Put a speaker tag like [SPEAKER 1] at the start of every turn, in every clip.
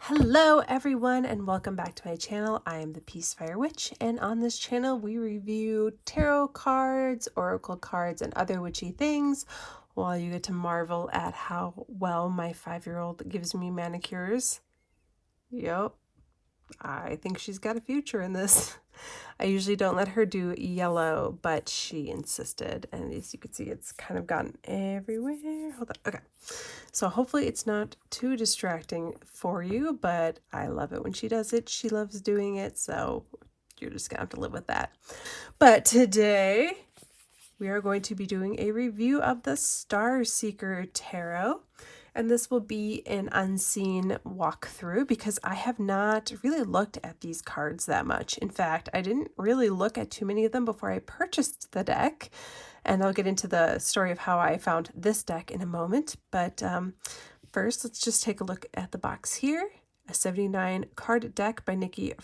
[SPEAKER 1] Hello everyone and welcome back to my channel. I am the Peacefire Witch, and on this channel we review tarot cards, oracle cards, and other witchy things while you get to marvel at how well my 5-year-old gives me manicures. Yep, I think she's got a future in this. I usually don't let her do yellow, but she insisted, and as you can see it's kind of gotten everywhere. Hold on, okay. So hopefully it's not too distracting for you, but I love it when she does it. She loves doing it, so you're just gonna have to live with that. But today we are going to be doing a review of the Star Seeker Tarot. And this will be an unseen walkthrough because I have not really looked at these cards that much. In fact, I didn't really look at too many of them before I purchased the deck. And I'll get into the story of how I found this deck in a moment. But first, let's just take a look at the box here. A 79 card deck by Nicky,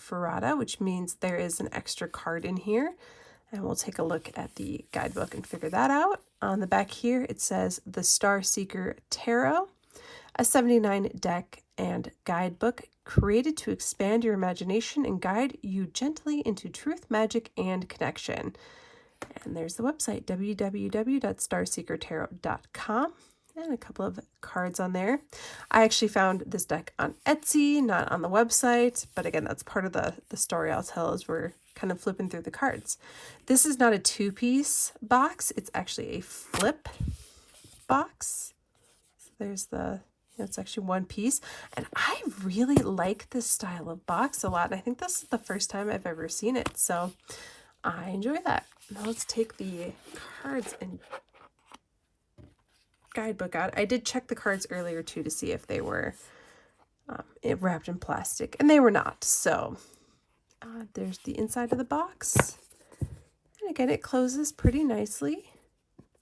[SPEAKER 1] which means there is an extra card in here. And we'll take a look at the guidebook and figure that out. On the back here, it says the Star Seeker Tarot, a 79 deck and guidebook created to expand your imagination and guide you gently into truth, magic, and connection. And there's the website, www.starseekertarot.com, and a couple of cards on there. I actually found this deck on Etsy, not on the website, but again, that's part of the story I'll tell as we're kind of flipping through the cards. This is not a two-piece box. It's actually a flip box. So there's the, it's actually one piece. And I really like this style of box a lot. And I think this is the first time I've ever seen it. So I enjoy that. Now let's take the cards and guidebook out. I did check the cards earlier too to see if they were wrapped in plastic, and they were not. So there's the inside of the box. And again, it closes pretty nicely.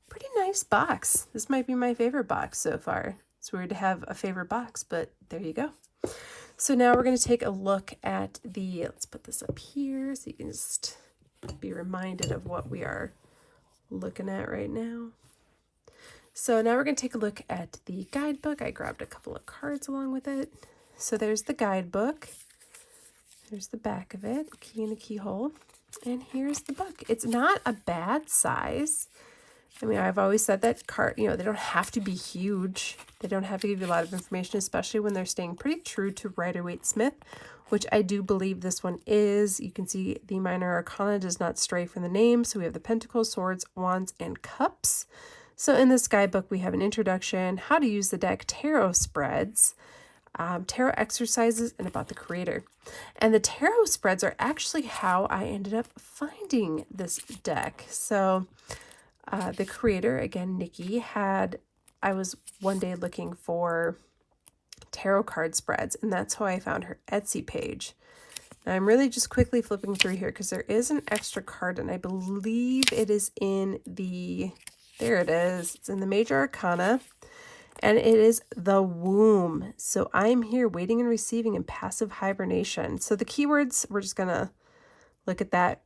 [SPEAKER 1] Pretty nice box. This might be my favorite box so far. It's weird to have a favorite box, but there you go. So now we're going to take a look at the, let's put this up here so you can just be reminded of what we are looking at right now. So now we're going to take a look at the guidebook. I grabbed a couple of cards along with it. So there's the guidebook. There's the back of it, key in a keyhole. And here's the book. It's not a bad size. I mean, I've always said that card, you know, they don't have to be huge. They don't have to give you a lot of information, especially when they're staying pretty true to Rider-Waite-Smith, which I do believe this one is. You can see the minor arcana does not stray from the name. So we have the Pentacles, Swords, Wands, and Cups. So in this guidebook, we have an introduction, how to use the deck, tarot spreads, tarot exercises, and about the creator. And the tarot spreads are actually how I ended up finding this deck. So the creator, again, Nicky, I was one day looking for tarot card spreads, and that's how I found her Etsy page. Now, I'm really just quickly flipping through here because there is an extra card, and I believe it is in the, there it is, it's in the Major Arcana, and it is the womb. So I'm here waiting and receiving in passive hibernation. So the keywords, we're just going to look at that.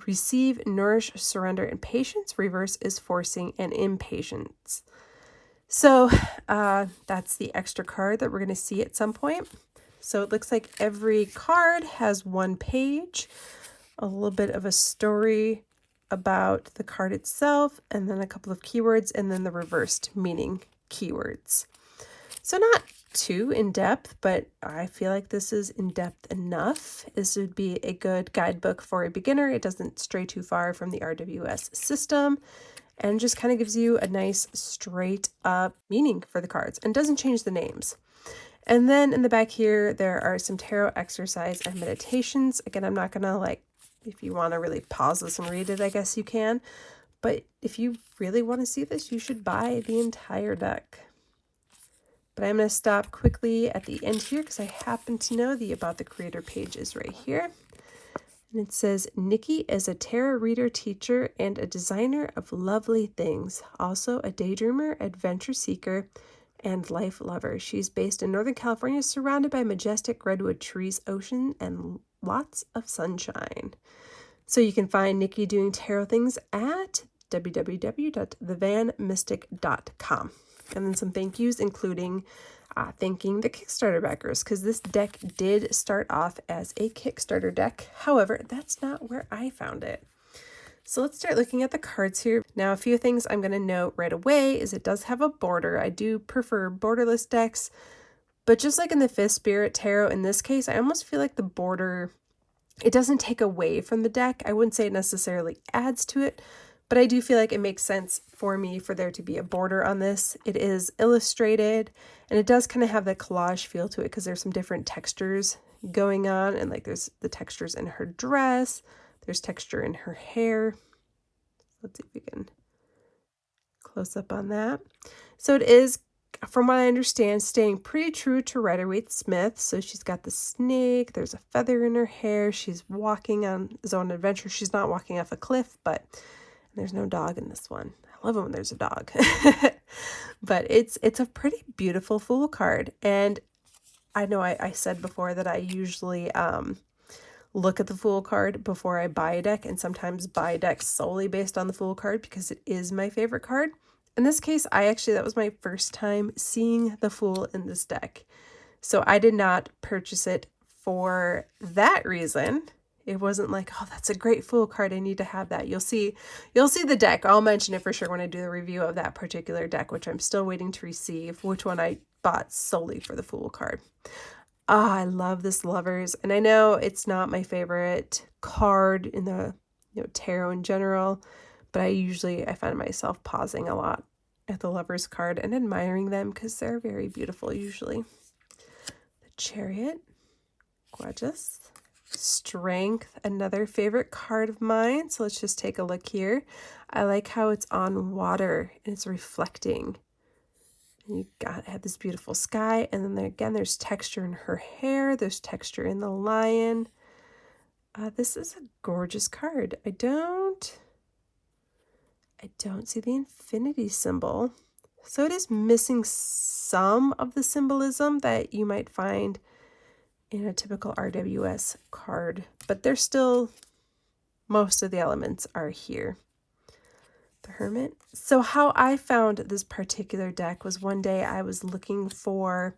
[SPEAKER 1] Receive, nourish, surrender, and patience. Reverse is forcing and impatience. So that's the extra card that we're going to see at some point. So it looks like every card has one page, a little bit of a story about the card itself, and then a couple of keywords, and then the reversed meaning keywords. So not too in-depth, but I feel like this is in-depth enough. This would be a good guidebook for a beginner. It doesn't stray too far from the RWS system and just kind of gives you a nice straight up meaning for the cards and doesn't change the names. And then in the back here, there are some tarot exercise and meditations. Again, I'm not gonna, like, if you want to really pause this and read it, I guess you can. But if you really want to see this, you should buy the entire deck. But I'm going to stop quickly at the end here because I happen to know the About the Creator page is right here. And it says, Nicky is a tarot reader, teacher, and a designer of lovely things. Also a daydreamer, adventure seeker, and life lover. She's based in Northern California, surrounded by majestic redwood trees, ocean, and lots of sunshine. So you can find Nicky doing tarot things at www.thevanmystic.com. And then some thank yous, including thanking the Kickstarter backers, because this deck did start off as a Kickstarter deck. However, that's not where I found it. So let's start looking at the cards here. Now, a few things I'm going to note right away is it does have a border. I do prefer borderless decks, but just like in the Fifth Spirit Tarot, in this case, I almost feel like the border, it doesn't take away from the deck. I wouldn't say it necessarily adds to it, but I do feel like it makes sense for me for there to be a border on this. It is illustrated, and it does kind of have that collage feel to it because there's some different textures going on, and like there's the textures in her dress, there's texture in her hair. Let's see if we can close up on that. So it is, from what I understand, staying pretty true to Rider-Waite-Smith. So she's got the snake, there's a feather in her hair, she's walking on his own adventure. She's not walking off a cliff, but there's no dog in this one. I love it when there's a dog. But it's a pretty beautiful Fool card. And I know I said before that I usually look at the Fool card before I buy a deck, and sometimes buy decks solely based on the Fool card because it is my favorite card. In this case, that was my first time seeing the Fool in this deck. So I did not purchase it for that reason. It wasn't like, oh, that's a great Fool card, I need to have that. You'll see the deck. I'll mention it for sure when I do the review of that particular deck, which I'm still waiting to receive, which one I bought solely for the Fool card. I love this Lovers, and I know it's not my favorite card in the tarot in general, but I find myself pausing a lot at the Lovers card and admiring them because they're very beautiful usually. The Chariot, gorgeous. Strength, another favorite card of mine. So let's just take a look here. I like how it's on water and it's reflecting. And you have this beautiful sky, and then again there's texture in her hair, there's texture in the lion. This is a gorgeous card. I don't see the infinity symbol, so it is missing some of the symbolism that you might find in a typical RWS card, but there's still, most of the elements are here. The Hermit. So how I found this particular deck was one day I was looking for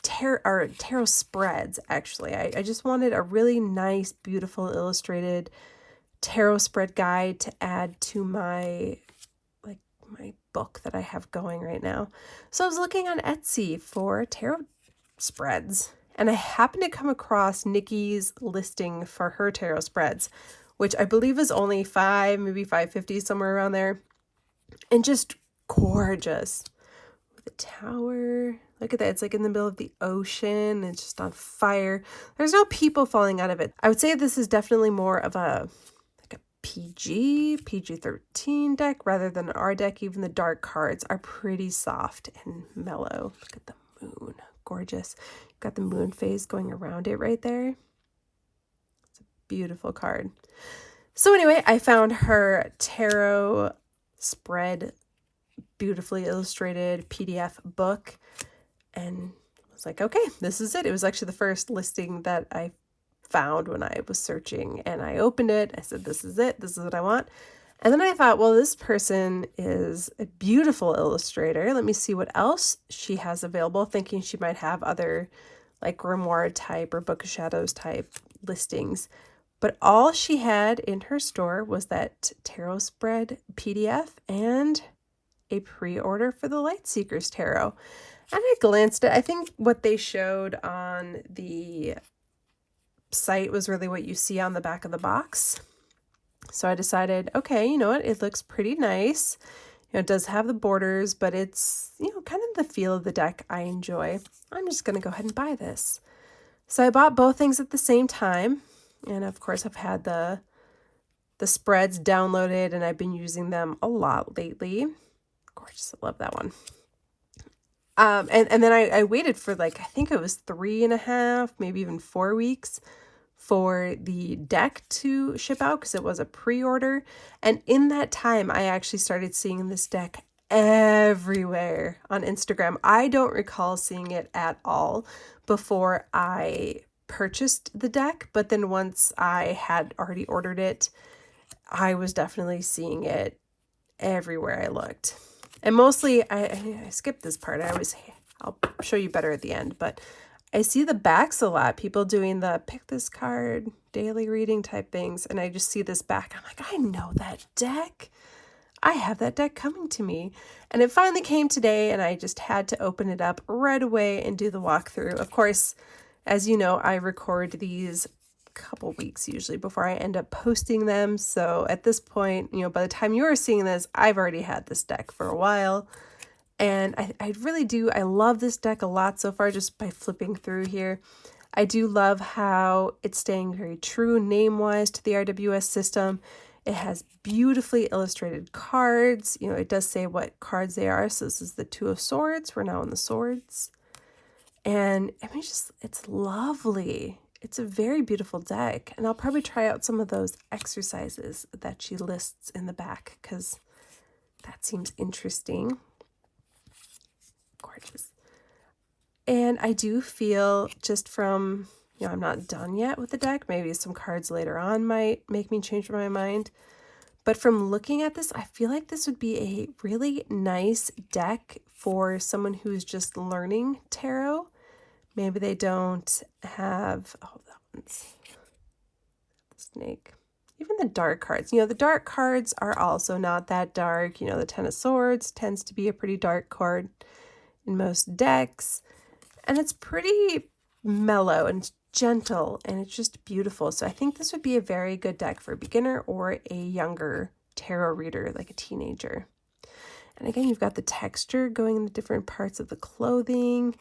[SPEAKER 1] tarot spreads, actually. I just wanted a really nice, beautiful, illustrated tarot spread guide to add to my book that I have going right now. So I was looking on Etsy for tarot spreads, and I happened to come across Nicky's listing for her tarot spreads, which I believe is only maybe $5.50, somewhere around there, and just gorgeous. The tower, look at that, it's like in the middle of the ocean, it's just on fire. There's no people falling out of it. I would say this is definitely more of a PG-13 deck rather than our deck. Even the dark cards are pretty soft and mellow. Look at the moon, gorgeous. You've got the moon phase going around it right there. It's a beautiful card. So anyway, I found her tarot spread, beautifully illustrated PDF book, and I was like, okay, this is it. It was actually the first listing that I found when I was searching, and I opened it. I said, this is it. This is what I want. And then I thought, well, this person is a beautiful illustrator. Let me see what else she has available, thinking she might have other like grimoire type or Book of Shadows type listings. But all she had in her store was that tarot spread PDF and a pre-order for the Lightseekers Tarot. And I glanced at it. I think what they showed on the site was really what you see on the back of the box. So I decided, okay, you know what? It looks pretty nice. It does have the borders, but it's, kind of the feel of the deck I enjoy. I'm just going to go ahead and buy this. So I bought both things at the same time. And of course, I've had the spreads downloaded, and I've been using them a lot lately. Gorgeous. I love that one. And then I waited for I think it was 3.5, maybe even 4 weeks for the deck to ship out because it was a pre-order. And in that time, I actually started seeing this deck everywhere on Instagram. I don't recall seeing it at all before I purchased the deck, but then once I had already ordered it, I was definitely seeing it everywhere I looked. And mostly, I skipped this part. I'll show you better at the end, but I see the backs a lot. People doing the pick this card, daily reading type things. And I just see this back. I'm like, I know that deck. I have that deck coming to me. And it finally came today, and I just had to open it up right away and do the walkthrough. Of course, as you know, I record these a couple weeks usually before I end up posting them. So at this point, by the time you are seeing this, I've already had this deck for a while. And I really do. I love this deck a lot so far just by flipping through here. I do love how it's staying very true name-wise to the RWS system. It has beautifully illustrated cards. It does say what cards they are. So this is the Two of Swords. We're now on the swords. And I mean, it's lovely. It's a very beautiful deck. And I'll probably try out some of those exercises that she lists in the back because that seems interesting. Gorgeous. And I do feel just from, I'm not done yet with the deck. Maybe some cards later on might make me change my mind. But from looking at this, I feel like this would be a really nice deck for someone who's just learning tarot. Maybe they don't have, that one's the snake. Even the dark cards. The dark cards are also not that dark. The Ten of Swords tends to be a pretty dark card in most decks. And it's pretty mellow and gentle, and it's just beautiful. So I think this would be a very good deck for a beginner or a younger tarot reader, like a teenager. And again, you've got the texture going in the different parts of the clothing,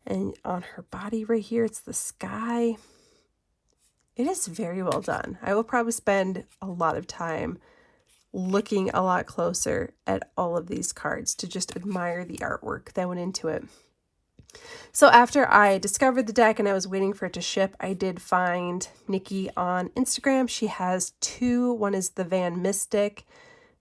[SPEAKER 1] and on her body right here, it's the sky. It is very well done. I will probably spend a lot of time looking a lot closer at all of these cards to just admire the artwork that went into it. So after I discovered the deck and I was waiting for it to ship, I did find Nicky on Instagram. She has two. One is the Van Mystic.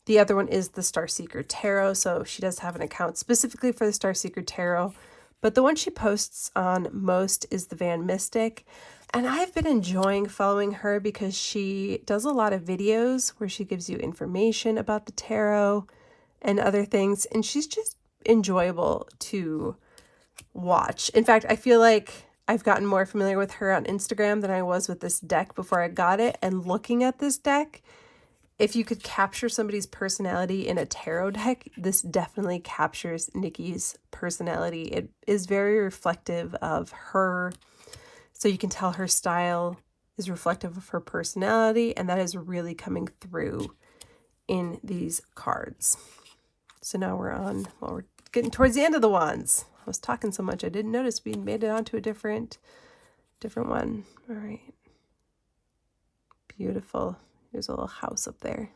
[SPEAKER 1] The other one is the Starseeker Tarot. So she does have an account specifically for the Starseeker Tarot. But the one she posts on most is the Van Mystic. And I've been enjoying following her because she does a lot of videos where she gives you information about the tarot and other things. And she's just enjoyable to watch. In fact, I feel like I've gotten more familiar with her on Instagram than I was with this deck before I got it. And looking at this deck, if you could capture somebody's personality in a tarot deck, this definitely captures Nicky's personality. It is very reflective of her. So you can tell her style is reflective of her personality, and that is really coming through in these cards. So now we're getting towards the end of the wands. I was talking so much I didn't notice we made it onto a different one. All right. Beautiful. There's a little house up there.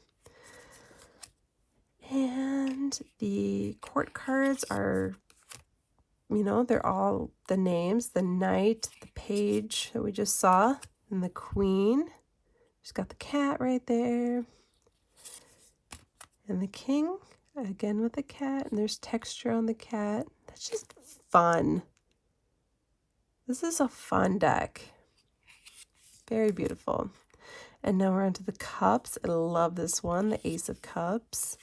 [SPEAKER 1] And the court cards are, they're all the names, the knight, the page that we just saw, and the queen. She's got the cat right there. And the king, again with the cat, and there's texture on the cat. That's just fun. This is a fun deck. Very beautiful. And now we're on to the cups. I love this one, the Ace of Cups.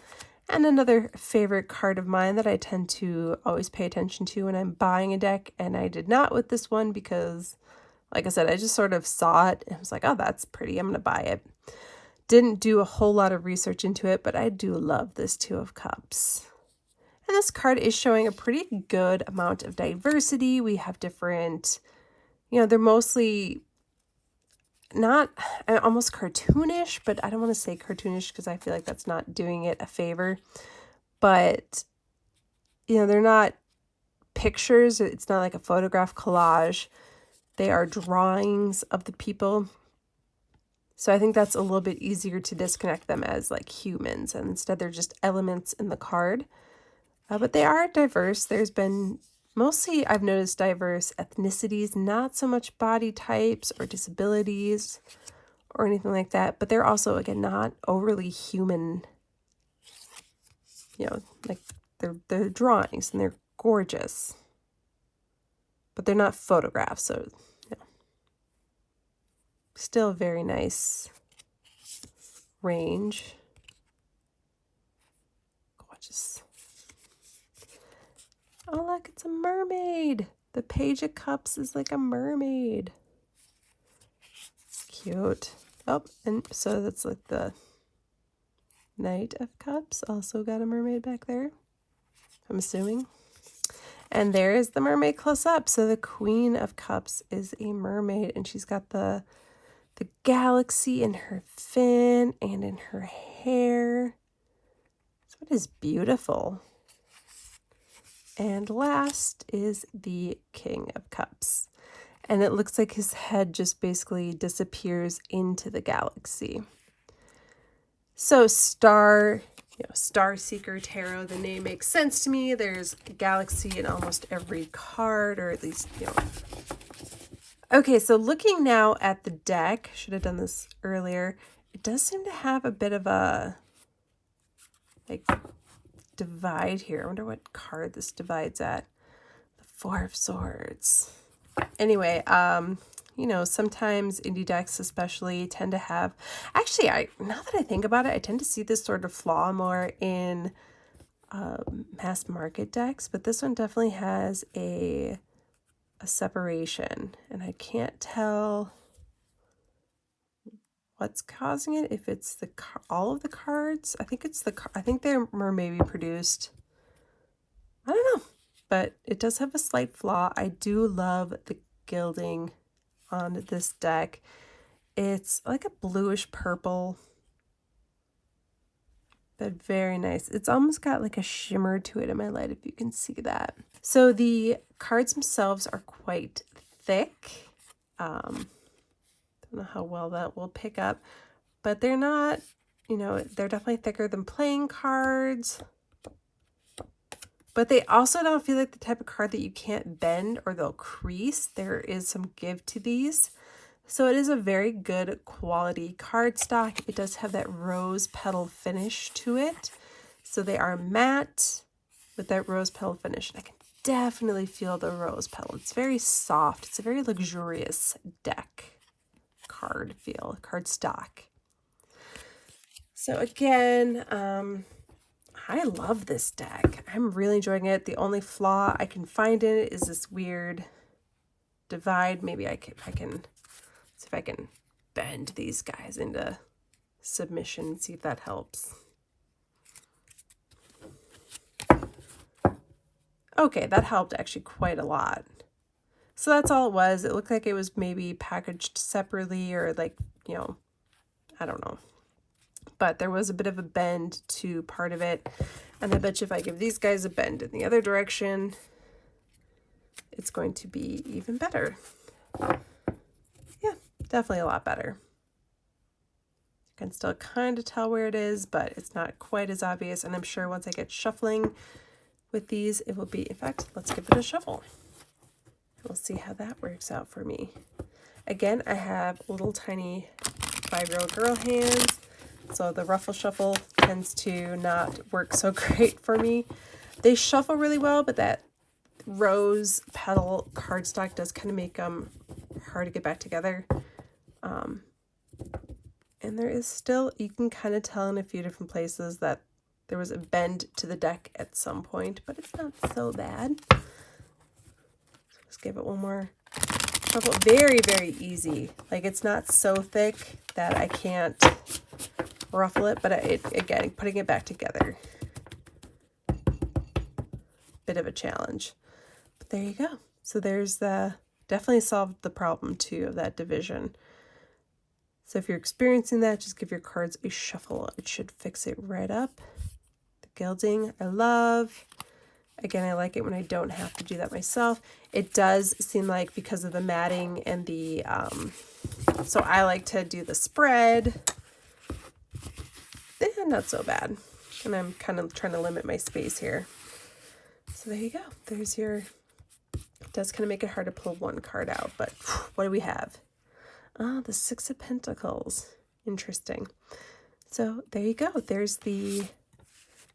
[SPEAKER 1] And another favorite card of mine that I tend to always pay attention to when I'm buying a deck. And I did not with this one because, like I said, I just sort of saw it and was like, oh, that's pretty. I'm going to buy it. Didn't do a whole lot of research into it, but I do love this Two of Cups. And this card is showing a pretty good amount of diversity. We have different, they're mostly not almost cartoonish, but I don't want to say cartoonish because I feel like that's not doing it a favor. But, they're not pictures. It's not like a photograph collage. They are drawings of the people. So I think that's a little bit easier to disconnect them as like humans. And instead they're just elements in the card. But they are diverse. There's been mostly, I've noticed, diverse ethnicities, not so much body types or disabilities or anything like that. But they're also, again, not overly human. Like they're drawings and they're gorgeous. But they're not photographs. So, still very nice range. Gorgeous. Oh, look, it's a mermaid. The Page of Cups is like a mermaid. Cute. Oh, and so that's like the Knight of Cups. Also got a mermaid back there, I'm assuming. And there is the mermaid close up. So the Queen of Cups is a mermaid, and she's got the galaxy in her fin and in her hair. So it is beautiful. And last is the King of Cups. And it looks like his head just basically disappears into the galaxy. So Star Seeker Tarot, the name makes sense to me. There's a galaxy in almost every card, or at least, Okay, so looking now at the deck, should have done this earlier. It does seem to have a bit of a like divide here. I wonder what card this divides at. The Four of Swords. Anyway, sometimes indie decks especially tend to have, actually, now that I think about it, I tend to see this sort of flaw more in mass market decks, but this one definitely has a separation, and I can't tell what's causing it. If it's all of the cards, I think it's I think they were maybe produced, I don't know, but it does have a slight flaw. I do love the gilding on this deck. It's like a bluish purple, but very nice. It's almost got like a shimmer to it in my light, if you can see that. So the cards themselves are quite thick. Don't know how well that will pick up, but they're not, they're definitely thicker than playing cards. But they also don't feel like the type of card that you can't bend or they'll crease. There is some give to these. So it is a very good quality cardstock. It does have that rose petal finish to it. So they are matte with that rose petal finish. I can definitely feel the rose petal. It's very soft. It's a very luxurious deck card feel, cardstock. So again, I love this deck. I'm really enjoying it. The only flaw I can find in it is this weird divide. Maybe I can see if I can bend these guys into submission and see if that helps. Okay, that helped actually quite a lot. So that's all it was. It looked like it was maybe packaged separately, or like, I don't know. But there was a bit of a bend to part of it. And I bet you if I give these guys a bend in the other direction, it's going to be even better. Yeah, definitely a lot better. You can still kind of tell where it is, but it's not quite as obvious. And I'm sure once I get shuffling with these, it will be. In fact, let's give it a shuffle. We'll see how that works out for me. Again, I have little tiny 5-year-old girl hands, so the ruffle shuffle tends to not work so great for me. They shuffle really well, but that rose petal cardstock does kind of make them hard to get back together. And there is still, you can kind of tell in a few different places that there was a bend to the deck at some point, but it's not so bad. Just give it one more shuffle. Very, very easy. Like, it's not so thick that I can't ruffle it, but again, putting it back together, bit of a challenge. But there you go. So there's definitely solved the problem too of that division. So if you're experiencing that, just give your cards a shuffle. It should fix it right up. The gilding, I love. Again, I like it when I don't have to do that myself. It does seem like because of the matting and the, so I like to do the spread. Not so bad. And I'm kind of trying to limit my space here. So there you go. There's your, it does kind of make it hard to pull one card out, but what do we have? Oh, the Six of Pentacles. Interesting. So there you go. There's the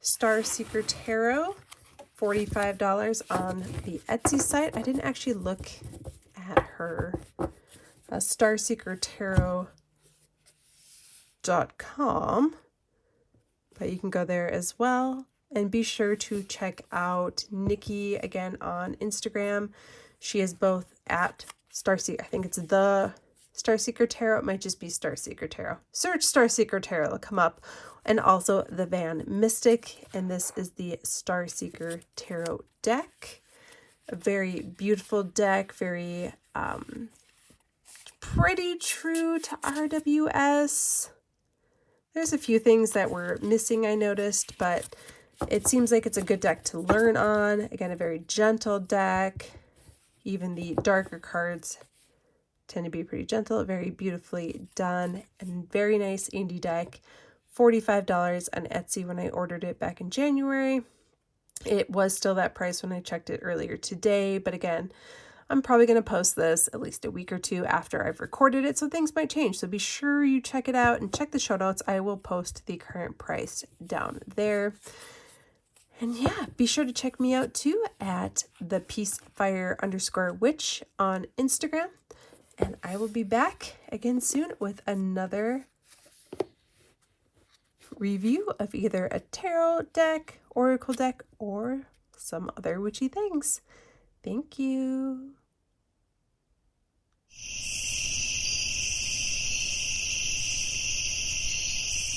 [SPEAKER 1] Star Seeker Tarot. $45 on the Etsy site. I didn't actually look at her starseekertarot.com, but you can go there as well. And be sure to check out Nicky again on Instagram. She is both at Starseeker. I think it's the Starseeker Tarot. It might just be Starseeker Tarot. Search Starseeker Tarot. It'll come up. And also the Van Mystic. And this is the Starseeker Tarot deck. A very beautiful deck. Very pretty true to RWS. There's a few things that were missing, I noticed, but it seems like it's a good deck to learn on. Again, a very gentle deck. Even the darker cards tend to be pretty gentle, very beautifully done, and very nice indie deck. $45 on Etsy when I ordered it back in January. It was still that price when I checked it earlier today, but again, I'm probably going to post this at least a week or two after I've recorded it, so things might change. So be sure you check it out and check the show notes. I will post the current price down there. And yeah, be sure to check me out too at the peacefire_witch on Instagram. And I will be back again soon with another review of either a tarot deck, oracle deck, or some other witchy things. Thank you.